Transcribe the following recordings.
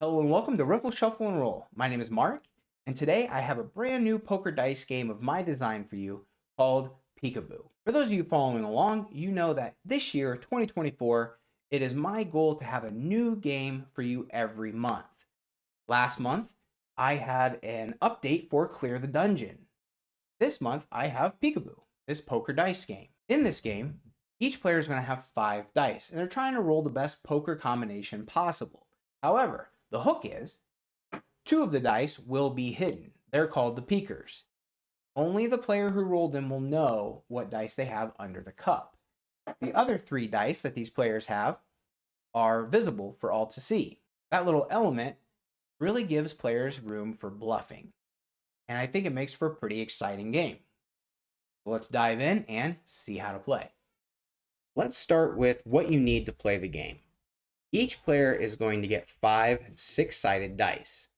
Hello and welcome to Riffle Shuffle and Roll. My name is Mark, and today I have a brand new poker dice game of my design for you called Peekaboo. For those of you following along, you know that this year, 2024, it is my goal to have a new game for you every month. Last month, I had an update for Clear the Dungeon. This month, I have Peekaboo, this poker dice game. In this game, each player is going to have 5 dice, and they're trying to roll the best poker combination possible. However, the hook is 2 of the dice will be hidden. They're called the peekers. Only the player who rolled them will know what dice they have under the cup. The other 3 dice that these players have are visible for all to see. That little element really gives players room for bluffing, and I think it makes for a pretty exciting game. So let's dive in and see how to play. Let's start with what you need to play the game. Each player is going to get 5 6-sided dice.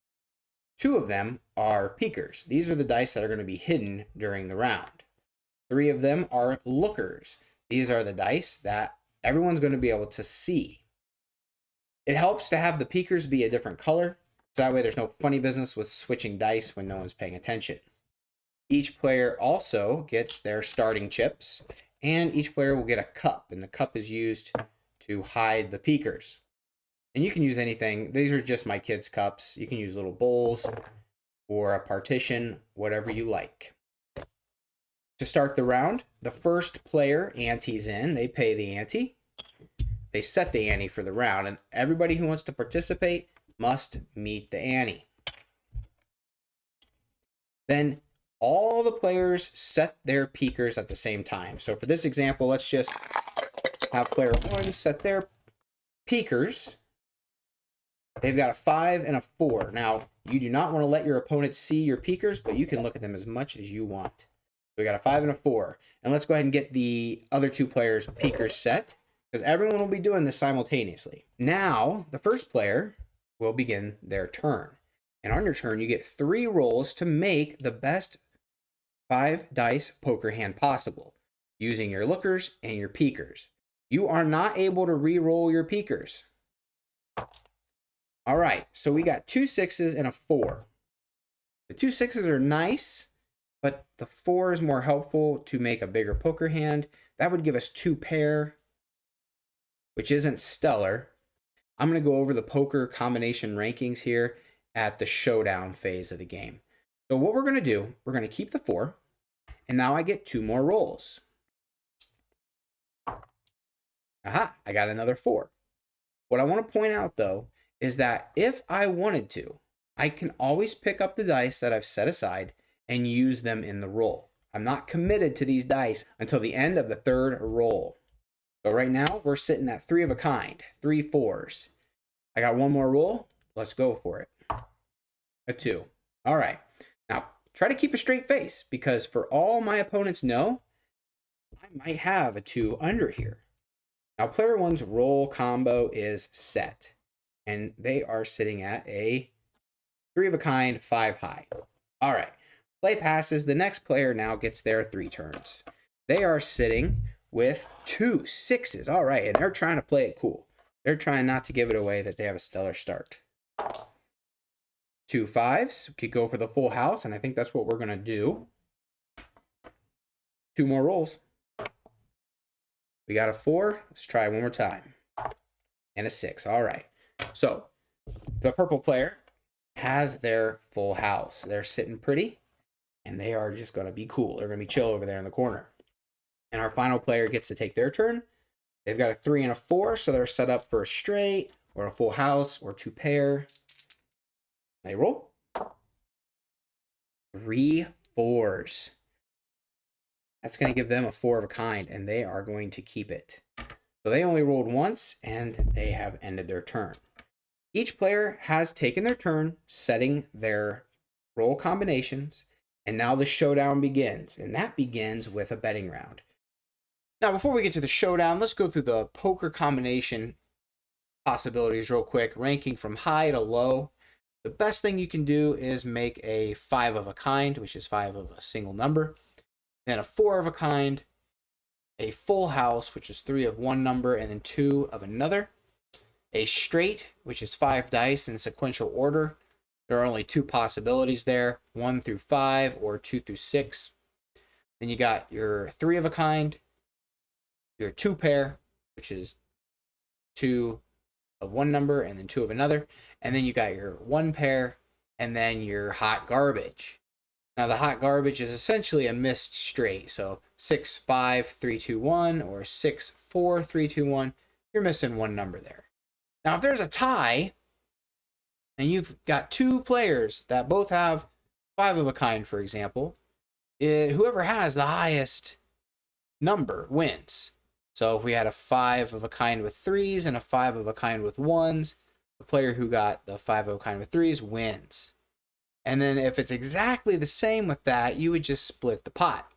2 of them are peekers. These are the dice that are going to be hidden during the round. 3 of them are lookers. These are the dice that everyone's going to be able to see. It helps to have the peekers be a different color, so that way there's no funny business with switching dice when no one's paying attention. Each player also gets their starting chips, and each player will get a cup, and the cup is used to hide the peekers. And you can use anything. These are just my kids' cups. You can use little bowls or a partition, whatever you like. To start the round, the first player antes in. They pay the ante. They set the ante for the round, and everybody who wants to participate must meet the ante. Then all the players set their peekers at the same time. So for this example, let's just have player 1 set their peekers. They've got a 5 and a 4. Now, you do not want to let your opponent see your peekers, but you can look at them as much as you want. We got a 5 and a 4. And let's go ahead and get the other 2 players' peekers set, because everyone will be doing this simultaneously. Now, the first player will begin their turn. And on your turn, you get 3 rolls to make the best 5 dice poker hand possible, using your lookers and your peekers. You are not able to re-roll your peekers. All right, so we got 2 6s and a 4. The 2 6s are nice, but the 4 is more helpful to make a bigger poker hand. That would give us 2 pair, which isn't stellar. I'm going to go over the poker combination rankings here at the showdown phase of the game. So what we're going to do, we're going to keep the 4, and now I get 2 more rolls. Aha, I got another 4. What I want to point out, though, is that if I wanted to, I can always pick up the dice that I've set aside and use them in the roll. I'm not committed to these dice until the end of the 3rd roll. So right now, we're sitting at 3 of a kind, 3 4s. I got 1 more roll. Let's go for it. A 2. All right. Now, try to keep a straight face, because for all my opponents know, I might have a 2 under here. Now, player 1's roll combo is set, and they are sitting at a 3 of a kind, 5 high. All right. Play passes. The next player now gets their 3 turns. They are sitting with 2 6s. All right, and they're trying to play it cool. They're trying not to give it away that they have a stellar start. 2 5s. We could go for the full house, and I think that's what we're going to do. 2 more rolls. We got a 4. Let's try one more time. And a 6. All right. So the purple player has their full house. They're sitting pretty, and they are just going to be cool. They're going to be chill over there in the corner. And our final player gets to take their turn. They've got a 3 and a 4, so they're set up for a straight or a full house or 2 pair. They roll. 3 4s. That's going to give them a 4 of a kind, and they are going to keep it. So they only rolled once, and they have ended their turn. Each player has taken their turn, setting their roll combinations, and now the showdown begins, and that begins with a betting round. Now, before we get to the showdown, let's go through the poker combination possibilities real quick, ranking from high to low. The best thing you can do is make a 5 of a kind, which is 5 of a single number, then a 4 of a kind, a full house, which is 3 of one number, and then 2 of another. a straight, which is 5 dice in sequential order. There are only 2 possibilities there, 1 through 5 or 2 through 6. Then you got your 3 of a kind, your 2 pair, which is 2 of one number and then 2 of another. And then you got your 1 pair and then your hot garbage. Now the hot garbage is essentially a missed straight. So 6, 5, 3, 2, 1 or 6, 4, 3, 2, 1. You're missing one number there. Now if there's a tie and you've got 2 players that both have 5 of a kind, for example, whoever has the highest number wins. So if we had a 5 of a kind with 3s and a 5 of a kind with 1s, the player who got the 5 of a kind with 3s wins. And then if it's exactly the same with that, you would just split the pot.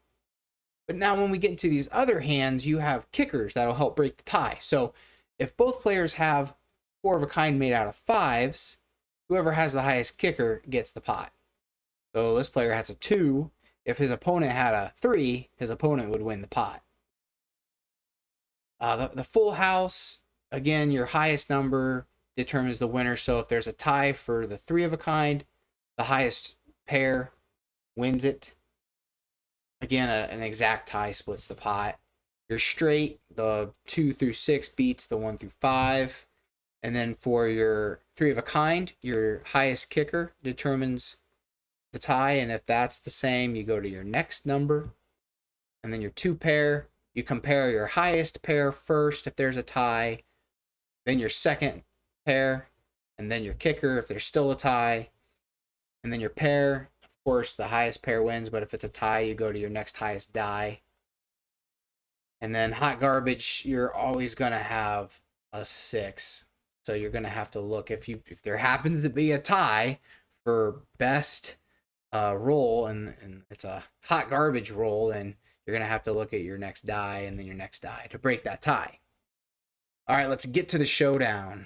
But now when we get into these other hands, you have kickers that'll help break the tie. So if both players have 4 of a kind made out of 5s, whoever has the highest kicker gets the pot. So this player has a 2. If his opponent had a 3, his opponent would win the pot. The full house, again, your highest number determines the winner. So if there's a tie for the 3 of a kind, the highest pair wins it. Again, an exact tie splits the pot. Your straight, the 2 through 6 beats the 1 through 5. And then for your 3 of a kind, your highest kicker determines the tie. And if that's the same, you go to your next number. And then your 2 pair, you compare your highest pair first if there's a tie, then your second pair, and then your kicker if there's still a tie, and then your pair. Of course, the highest pair wins, but if it's a tie, you go to your next highest die. And then hot garbage, you're always going to have a 6. So you're going to have to look if there happens to be a tie for best roll and it's a hot garbage roll, then you're going to have to look at your next die and then your next die to break that tie. All right, let's get to the showdown.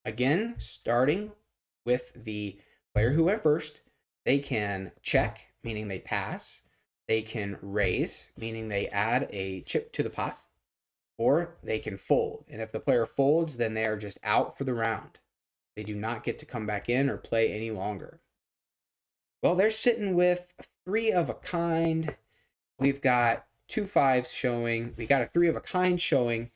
Again, starting with the player who went first, they can check, meaning they pass. They can raise, meaning they add a chip to the pot. Or they can fold. And if the player folds, then they are just out for the round. They do not get to come back in or play any longer. Well, they're sitting with 3 of a kind. We've got 2 5s showing. We got a 3 of a kind showing.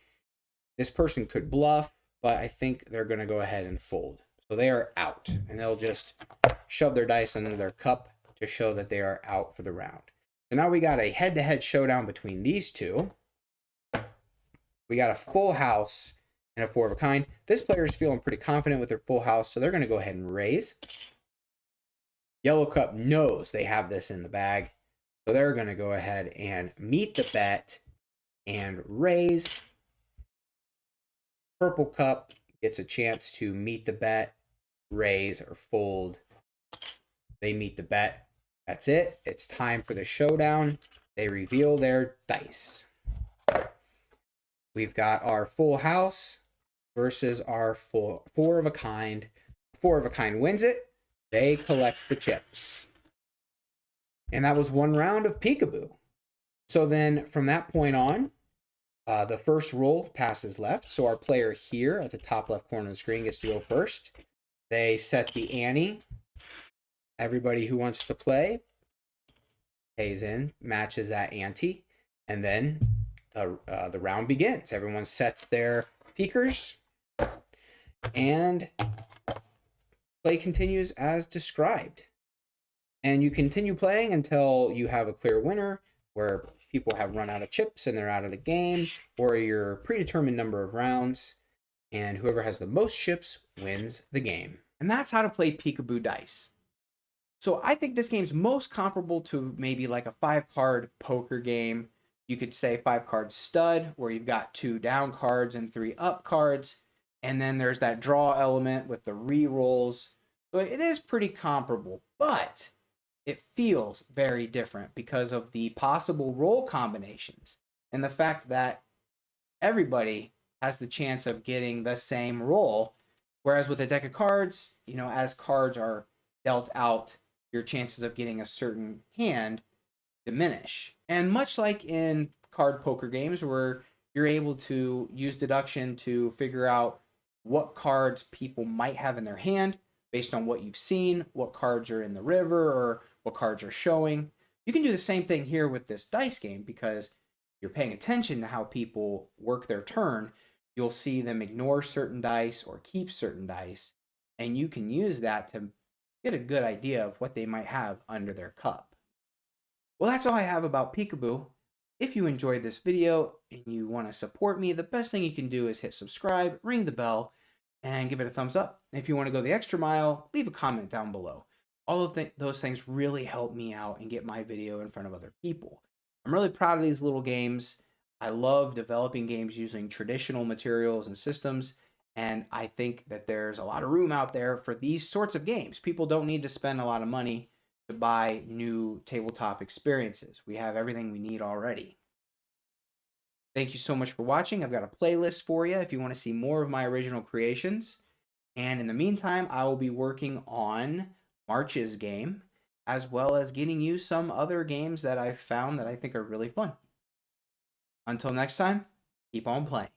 This person could bluff, but I think they're going to go ahead and fold. So they are out, and they'll just shove their dice into their cup to show that they are out for the round. So now we got a head-to-head showdown between these two. We got a full house and a 4 of a kind. This player is feeling pretty confident with their full house, so they're going to go ahead and raise. Yellow cup knows they have this in the bag, so they're going to go ahead and meet the bet and raise. Purple cup gets a chance to meet the bet, raise, or fold. They meet the bet. That's it. It's time for the showdown. They reveal their dice. We've got our full house versus our 4 of a kind. 4 of a kind wins it. They collect the chips. And that was one round of Peekaboo. So then from that point on, the first roll passes left. So our player here at the top left corner of the screen gets to go first. They set the ante. Everybody who wants to play pays in, matches that ante, and then the round begins. Everyone sets their peekers, and play continues as described. And you continue playing until you have a clear winner, where people have run out of chips and they're out of the game, or your predetermined number of rounds, and whoever has the most chips wins the game. And that's how to play Peekaboo dice. So I think this game's most comparable to maybe like a 5-card poker game. You could say 5-card stud, where you've got 2 down cards and 3 up cards. And then there's that draw element with the re-rolls. So it is pretty comparable, but it feels very different because of the possible roll combinations and the fact that everybody has the chance of getting the same roll. Whereas with a deck of cards, as cards are dealt out, your chances of getting a certain hand diminish. And much like in card poker games, where you're able to use deduction to figure out what cards people might have in their hand based on what you've seen, what cards are in the river, or what cards are showing. You can do the same thing here with this dice game because you're paying attention to how people work their turn. You'll see them ignore certain dice or keep certain dice, and you can use that to get a good idea of what they might have under their cup. Well, that's all I have about Peekaboo. If you enjoyed this video and you want to support me, the best thing you can do is hit subscribe, ring the bell, and give it a thumbs up. If you want to go the extra mile, leave a comment down below. All of those things really help me out and get my video in front of other people. I'm really proud of these little games. I love developing games using traditional materials and systems, and I think that there's a lot of room out there for these sorts of games. People don't need to spend a lot of money to buy new tabletop experiences. We have everything we need already. Thank you so much for watching. I've got a playlist for you if you want to see more of my original creations. And in the meantime, I will be working on March's game, as well as getting you some other games that I've found that I think are really fun. Until next time, keep on playing.